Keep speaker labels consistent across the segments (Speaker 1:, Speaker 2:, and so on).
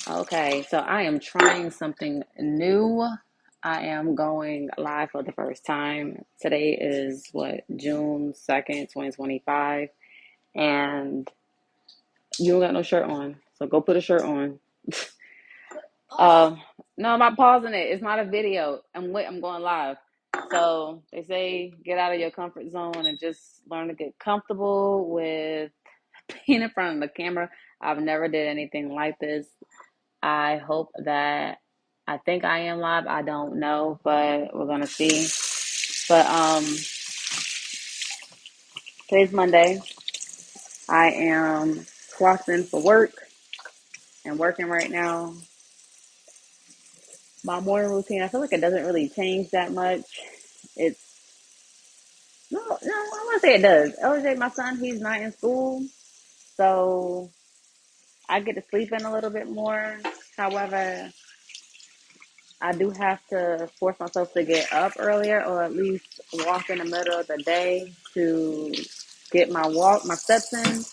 Speaker 1: Okay, so I am trying something new. I am going live for the first time. Today is what, June 2nd, 2025. And you don't got no shirt on. So go put a shirt on. Um, no, I'm not pausing it. It's not a video. I'm going live. So they say get out of your comfort zone and just learn to get comfortable with being in front of the camera. I've never did anything like this. I hope that I think I am live. I don't know, but we're gonna see. But today's Monday. I am clocked in for work and working right now. My morning routine, I feel like it doesn't really change that much. It's I want to say it does. LJ, my son, he's not in school, so I get to sleep in a little bit more. However, I do have to force myself to get up earlier, or at least walk in the middle of the day to get my steps in.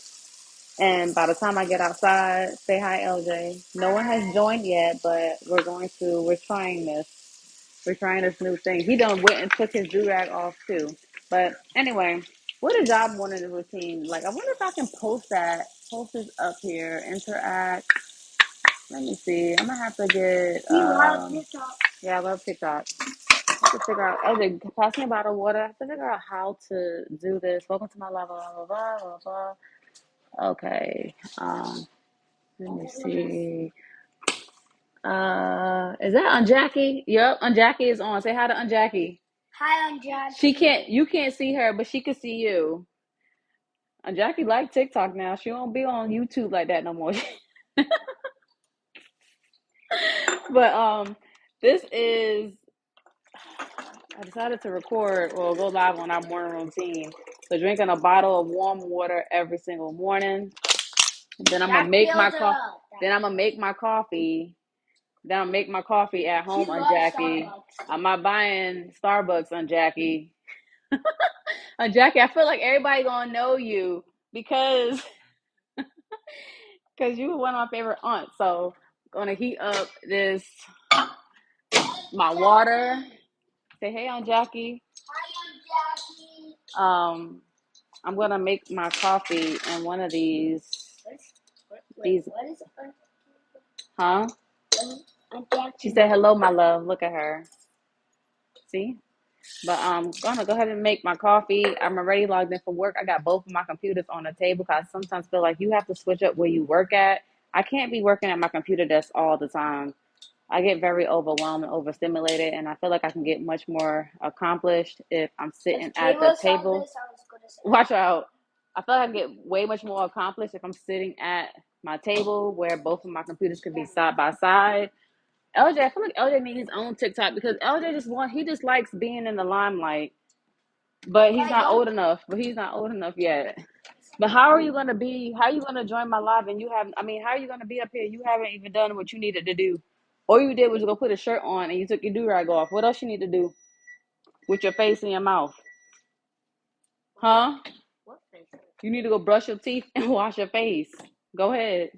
Speaker 1: And by the time I get outside, say hi, LJ. No one has joined yet, but we're trying this. We're trying this new thing. He done went and took his do-rag off too. But anyway, what a job morning routine. Like, I wonder if I can post this up here, interact. Let me see. I'm gonna have to get,
Speaker 2: You love TikTok.
Speaker 1: yeah, I love TikTok. I have to figure out, okay, pass me a bottle of water. I have to figure out how to do this. Welcome to my live, blah, blah, blah, blah, blah. Okay. Let me see. Is that Aunt Jackie? Yep, Aunt Jackie is on. Say hi to Aunt Jackie.
Speaker 2: Hi, I'm Jackie.
Speaker 1: You can't see her, but she can see you. Aunt Jackie like TikTok now. She don't be on YouTube like that no more. But this is I decided to record or go live on our morning routine. So drinking a bottle of warm water every single morning. Then I'm gonna make my coffee. Then I'm gonna make my coffee. Then I'll make my coffee at home on Jackie. Starbucks. I'm not buying Starbucks on Jackie. On Jackie, I feel like everybody gonna know you because you were one of my favorite aunts. So gonna heat up my water. Say hey on Jackie. Hi, on Jackie. I'm gonna make my coffee in one of these. What is it? Huh? She said hello, my love. Look at her. See? But I'm gonna go ahead and make my coffee. I'm already logged in for work. I got both of my computers on the table because I sometimes feel like you have to switch up where you work at. I can't be working at my computer desk all the time. I get very overwhelmed and overstimulated, and I feel like I can get much more accomplished if I'm sitting at the table. Watch out. I feel like I can get way much more accomplished if I'm sitting at my table where both of my computers could be side by side. LJ, I feel like LJ needs his own TikTok because LJ he just likes being in the limelight. But he's not old enough. But he's not old enough yet. But how are you gonna be? How are you gonna join my live and you have? I mean, how are you gonna be up here? You haven't even done what you needed to do. All you did was go put a shirt on and you took your do rag off. What else you need to do with your face and your mouth? Huh? You need to go brush your teeth and wash your face. Go ahead.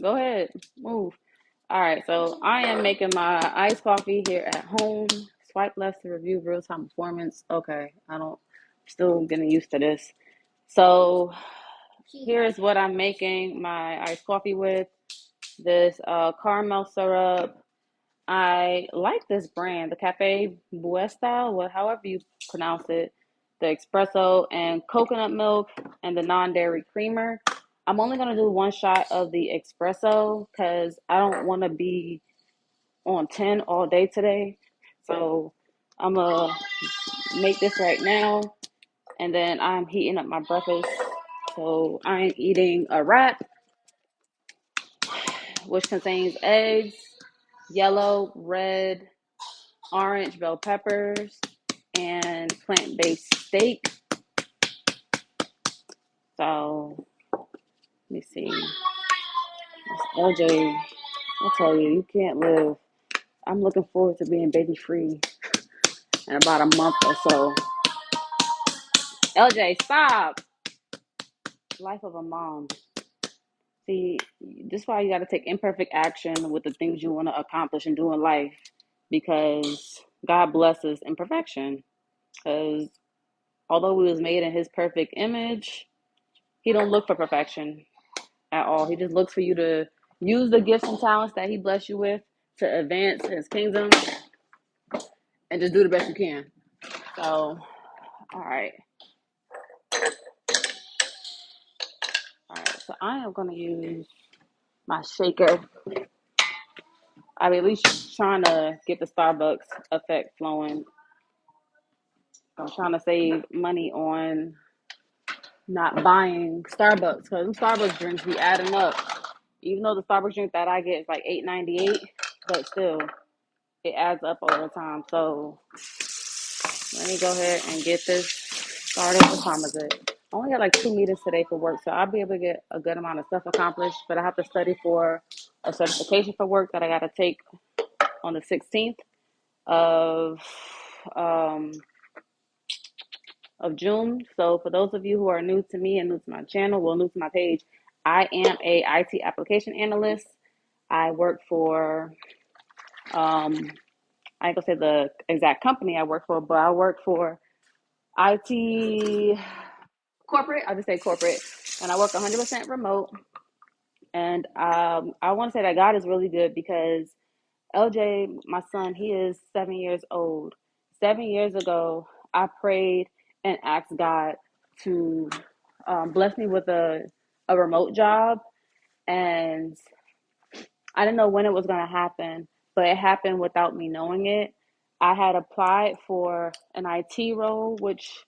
Speaker 1: Go ahead. Move. All right. So I am making my iced coffee here at home. Swipe left to review real time performance. Okay. Still getting used to this. So here's what I'm making my iced coffee with. This caramel syrup. I like this brand, the Cafe Buesta, however you pronounce it. The espresso and coconut milk and the non-dairy creamer. I'm only gonna do one shot of the espresso because I don't want to be on 10 all day today. So I'm gonna make this right now, and then I'm heating up my breakfast. So I'm eating a wrap, which contains eggs, yellow, red, orange bell peppers, and plant-based steak. So let me see. LJ, I tell you, you can't live. I'm looking forward to being baby free in about a month or so. LJ, stop. Life of a mom. See, this is why you got to take imperfect action with the things you want to accomplish and do in life, because God blesses imperfection. Because although we was made in His perfect image, He don't look for perfection at all. He just looks for you to use the gifts and talents that He blessed you with to advance His kingdom and just do the best you can. So, all right. So I am going to use my shaker. I'm at least trying to get the Starbucks effect flowing. I'm trying to save money on not buying Starbucks, because Starbucks drinks be adding up. Even though the Starbucks drink that I get is like $8.98, but still, it adds up over time. So let me go ahead and get this started. What time is it? I only got like 2 meetings today for work, so I'll be able to get a good amount of stuff accomplished. But I have to study for a certification for work that I got to take on the 16th of um, of June. So for those of you who are new to me and new to my channel, well, new to my page, I am a IT application analyst. I work for I ain't gonna say the exact company I work for, but I work for IT corporate. I'll just say corporate, and I work 100% remote. And I want to say that God is really good, because LJ, my son, he is 7 years old. 7 years ago, I prayed and asked God to bless me with a remote job. And I didn't know when it was going to happen, but it happened without me knowing it. I had applied for an IT role, which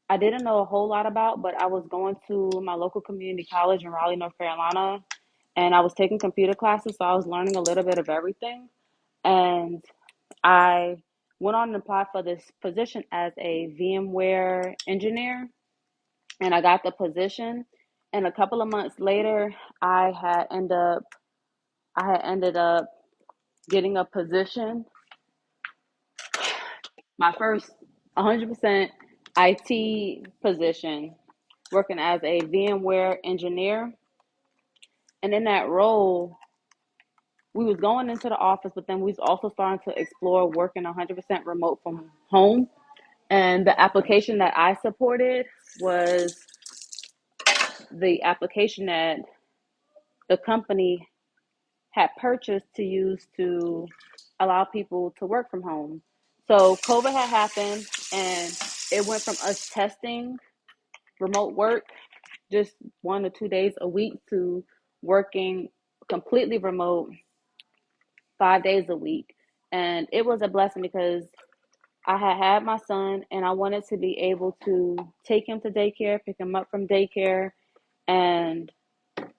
Speaker 1: I didn't know a whole lot about, but I was going to my local community college in Raleigh, North Carolina, and I was taking computer classes, so I was learning a little bit of everything. And I went on and applied for this position as a VMware engineer, and I got the position. And a couple of months later, I had ended up getting a position, my first 100% IT position, working as a VMware engineer. And in that role, we was going into the office, but then we was also starting to explore working 100% remote from home. And the application that I supported was the application that the company had purchased to use to allow people to work from home. So COVID had happened, and it went from us testing remote work just 1 or 2 days a week to working completely remote 5 days a week. And it was a blessing, because I had my son, and I wanted to be able to take him to daycare, pick him up from daycare, and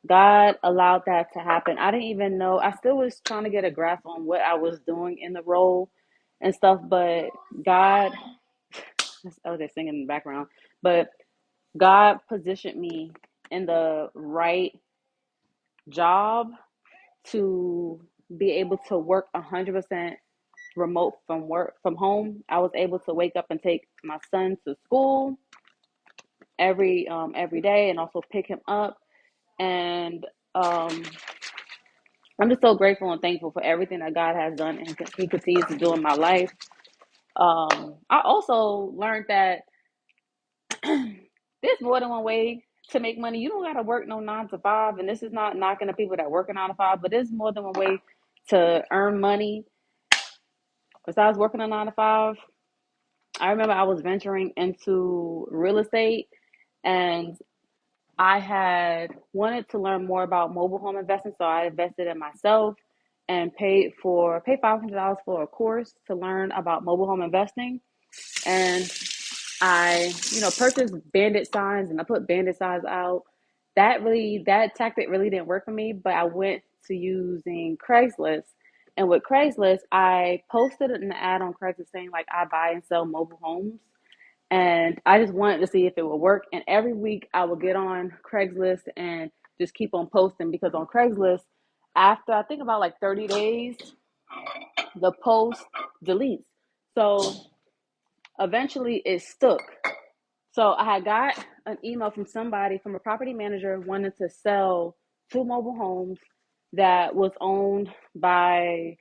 Speaker 1: God allowed that to happen. I didn't even know. I still was trying to get a grasp on what I was doing in the role and stuff, but God, oh, they're singing in the background, but God positioned me in the right job to be able to work 100% remote from home. I was able to wake up and take my son to school every day, and also pick him up. And I'm just so grateful and thankful for everything that God has done and He continues to do in my life. I also learned that there's more than one way to make money. You don't got to work no 9 to 5, and this is not knocking the people that work a 9 to 5, but there's more than one way to earn money besides working a 9 to 5. I remember I was venturing into real estate, and I had wanted to learn more about mobile home investing, so I invested in myself and paid $500 for a course to learn about mobile home investing. And I, purchased bandit signs, and I put bandit signs out. That tactic really didn't work for me, but I went to using Craigslist. And with Craigslist, I posted an ad on Craigslist saying like I buy and sell mobile homes. And I just wanted to see if it would work. And every week I would get on Craigslist and just keep on posting, because on Craigslist, after I think about like 30 days, the post deletes. So eventually it stuck. So I had got an email from somebody, from a property manager, wanting to sell two mobile homes that was by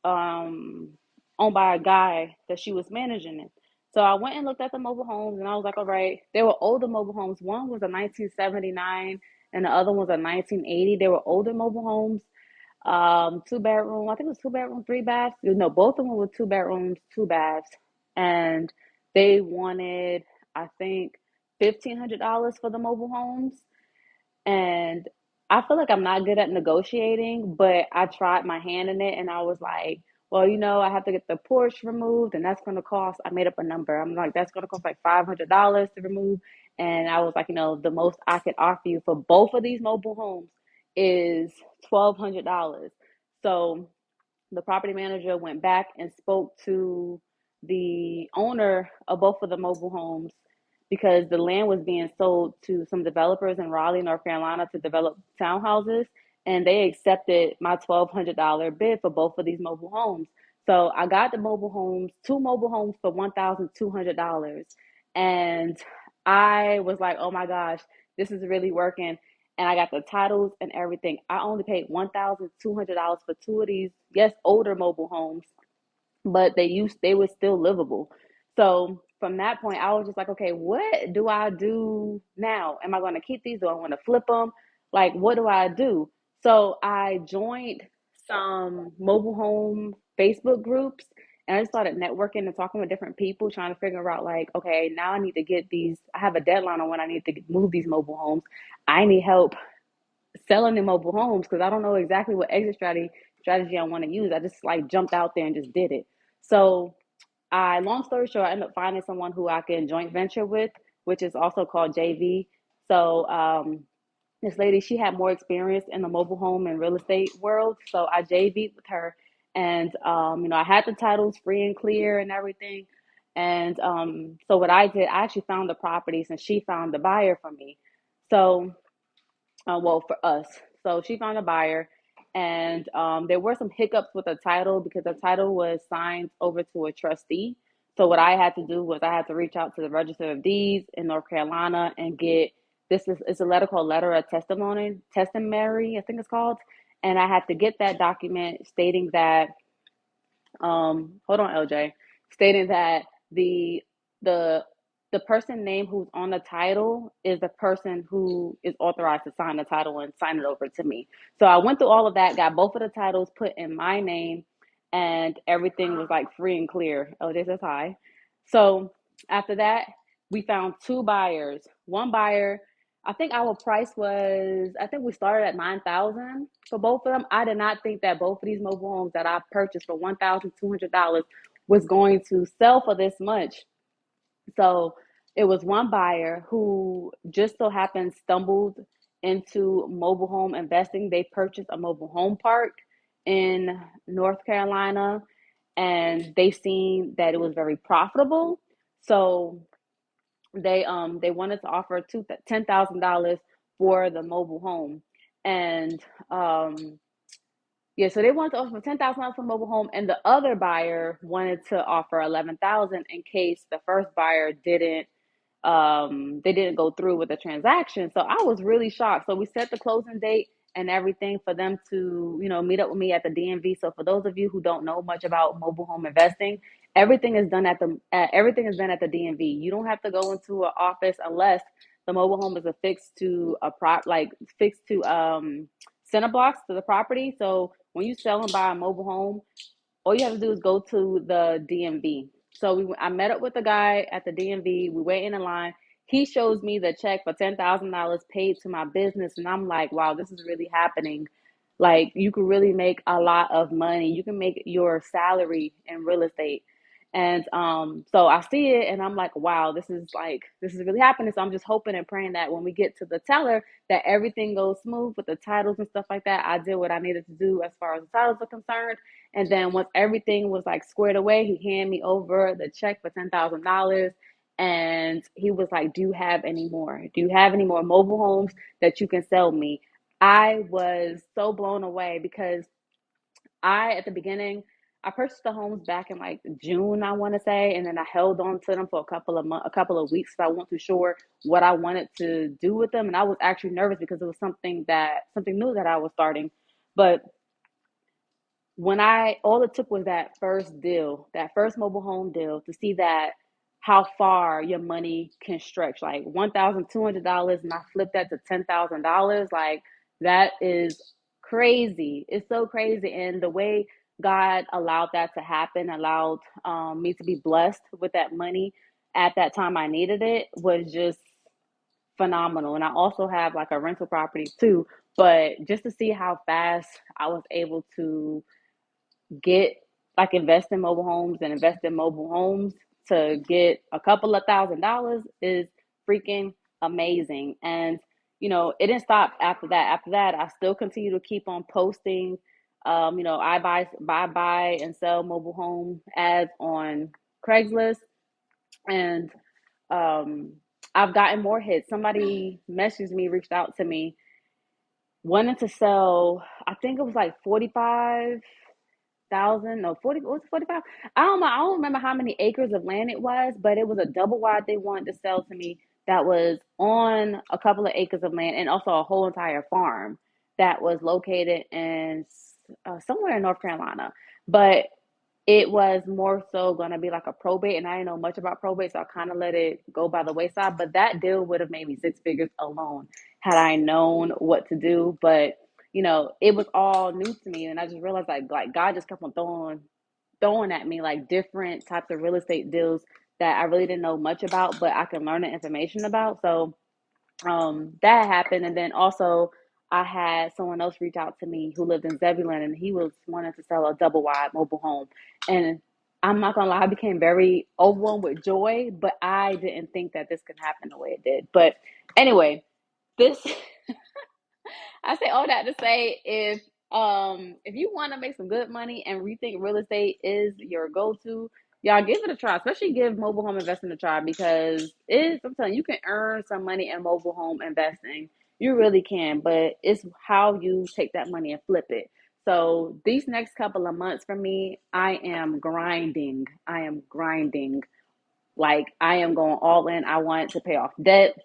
Speaker 1: um owned by a guy that she was managing it. So I went and looked at the mobile homes and I was like, all right, they were older mobile homes. One was a 1979 and the other one was a 1980. They were older mobile homes. Two bedroom, I think it was two bedroom, three baths. No, both of them were two bedrooms, two baths. And they wanted, I think, $1,500 for the mobile homes. And I feel like I'm not good at negotiating, but I tried my hand in it and I was like, well, I have to get the porch removed and that's going to cost, I made up a number. I'm like, that's going to cost like $500 to remove. And I was like, the most I could offer you for both of these mobile homes is $1,200. So the property manager went back and spoke to the owner of both of the mobile homes because the land was being sold to some developers in Raleigh, North Carolina to develop townhouses. And they accepted my $1,200 bid for both of these mobile homes. So I got the mobile homes, two mobile homes for $1,200. And I was like, oh my gosh, this is really working, and I got the titles and everything. I only paid $1,200 for two of these, yes, older mobile homes, but they were still livable. So from that point, I was just like, okay, what do I do now? Am I going to keep these? Do I want to flip them? Like, what do I do? So I joined some mobile home Facebook groups and I just started networking and talking with different people, trying to figure out like, okay, now I need to get these. I have a deadline on when I need to move these mobile homes. I need help selling the mobile homes because I don't know exactly what exit strategy I want to use. I just like jumped out there and just did it. So long story short, I ended up finding someone who I can joint venture with, which is also called JV. So this lady, she had more experience in the mobile home and real estate world. So I JV'd with her, and I had the titles free and clear and everything. And so what I did, I actually found the properties, and she found the buyer for me. So well, for us. So she found a buyer, and there were some hiccups with the title because the title was signed over to a trustee. So what I had to do was I had to reach out to the Register of Deeds in North Carolina and get it's a letter called letter of testimony, I think it's called, and I had to get that document stating that hold on, LJ, stating that the the person name who's on the title is the person who is authorized to sign the title and sign it over to me. So I went through all of that, got both of the titles put in my name, and everything was like free and clear. LJ says hi. So after that, we found two buyers. One buyer, I think our price was, I think we started at 9,000 for both of them. I did not think that both of these mobile homes that I purchased for $1,200 was going to sell for this much. So it was one buyer who just so happened stumbled into mobile home investing. They purchased a mobile home park in North Carolina, and they seen that it was very profitable. So they wanted to offer $10,000 for the mobile home, and yeah, so they wanted to offer $10,000 for mobile home, and the other buyer wanted to offer 11,000 in case the first buyer didn't they didn't go through with the transaction. So I was really shocked. So we set the closing date and everything for them to, meet up with me at the DMV. So for those of you who don't know much about mobile home investing, everything is done at the DMV. You don't have to go into an office unless the mobile home is affixed to fixed to center blocks to the property. So when you sell and buy a mobile home, all you have to do is go to the DMV. So I met up with the guy at the DMV. We wait in a line. He shows me the check for $10,000 paid to my business, and I'm like, wow, this is really happening. Like, you can really make a lot of money. You can make your salary in real estate. And so I see it and I'm like, wow, this is really happening. So I'm just hoping and praying that when we get to the teller that everything goes smooth with the titles and stuff like that. I did what I needed to do as far as the titles are concerned. And then once everything was like squared away, he handed me over the check for $10,000. And he was like, do you have any more? Do you have any more mobile homes that you can sell me? I was so blown away because at the beginning, I purchased the homes back in like June, I want to say, and then I held on to them for a couple of weeks. So I wasn't too sure what I wanted to do with them, and I was actually nervous because it was something new that I was starting. But when I all it took was that first deal, that first mobile home deal, to see that how far your money can stretch. Like $1,200, and I flipped that to $10,000. Like that is crazy. It's so crazy, and the way God allowed that to happen, allowed me to be blessed with that money at that time I needed it, was just phenomenal. And I also have like a rental property too, but just to see how fast I was able to get like invest in mobile homes and invest in mobile homes to get a couple of $1,000 is freaking amazing. And it didn't stop after that. After that, I still continue to keep on posting. I buy and sell mobile home ads on Craigslist, and um, I've gotten more hits. Somebody messaged me, reached out to me, wanting to sell. I think it was like 45,000, no, 40, was it 45? I don't know. I don't remember how many acres of land it was, but it was a double wide they wanted to sell to me that was on a couple of acres of land, and also a whole entire farm that was located in somewhere in North Carolina. But it was more so going to be like a probate, and I didn't know much about probate, so I kind of let it go by the wayside. But that deal would have made me six figures alone had I known what to do. But it was all new to me, and I just realized like God just kept on throwing at me like different types of real estate deals that I really didn't know much about, but I can learn the information about. So that happened. And then also I had someone else reach out to me who lived in Zebulon, and he was wanting to sell a double wide mobile home. And I'm not gonna lie, I became very overwhelmed with joy, but I didn't think that this could happen the way it did. But anyway, this I say all that to say, if you want to make some good money and rethink real estate is your go-to, y'all give it a try. Especially give mobile home investing a try, because I'm telling you, you can earn some money in mobile home investing. You really can, but it's how you take that money and flip it. So these next couple of months for me, I am grinding. I am grinding. Like I am going all in. I want to pay off debt.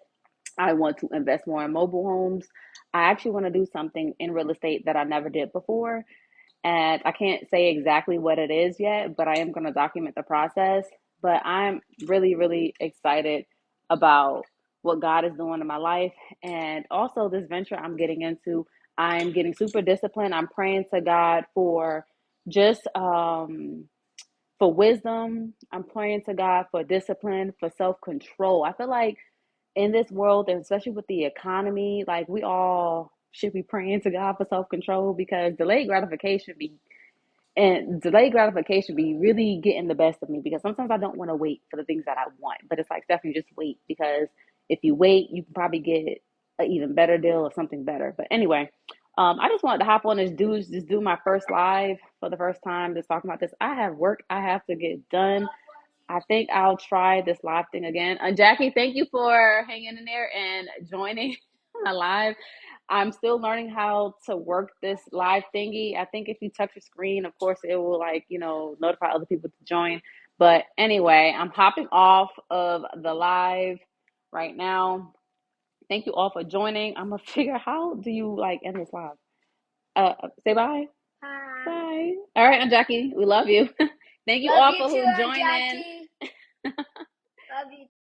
Speaker 1: I want to invest more in mobile homes. I actually want to do something in real estate that I never did before. And I can't say exactly what it is yet, but I am going to document the process. But I'm really, really excited about what God is doing in my life. And also, this venture I'm getting into, I'm getting super disciplined. I'm praying to God for just for wisdom. I'm praying to God for discipline, for self control. I feel like in this world, and especially with the economy, like we all should be praying to God for self control, because delayed gratification be really getting the best of me, because sometimes I don't want to wait for the things that I want. But it's like, Stephanie, just wait, because if you wait, you can probably get an even better deal or something better. But anyway, I just wanted to hop on just do my first live for the first time, just talking about this. I have work I have to get done. I think I'll try this live thing again. Jackie, thank you for hanging in there and joining my live. I'm still learning how to work this live thingy. I think if you touch your screen, of course, it will notify other people to join. But anyway, I'm hopping off of the live right now. Thank you all for joining. I'm gonna figure how do you end this live? Say bye.
Speaker 2: Bye.
Speaker 1: Bye. All right, Jackie, we love you. Thank you
Speaker 2: Love
Speaker 1: all
Speaker 2: you
Speaker 1: for
Speaker 2: too,
Speaker 1: who joined in.
Speaker 2: Jackie.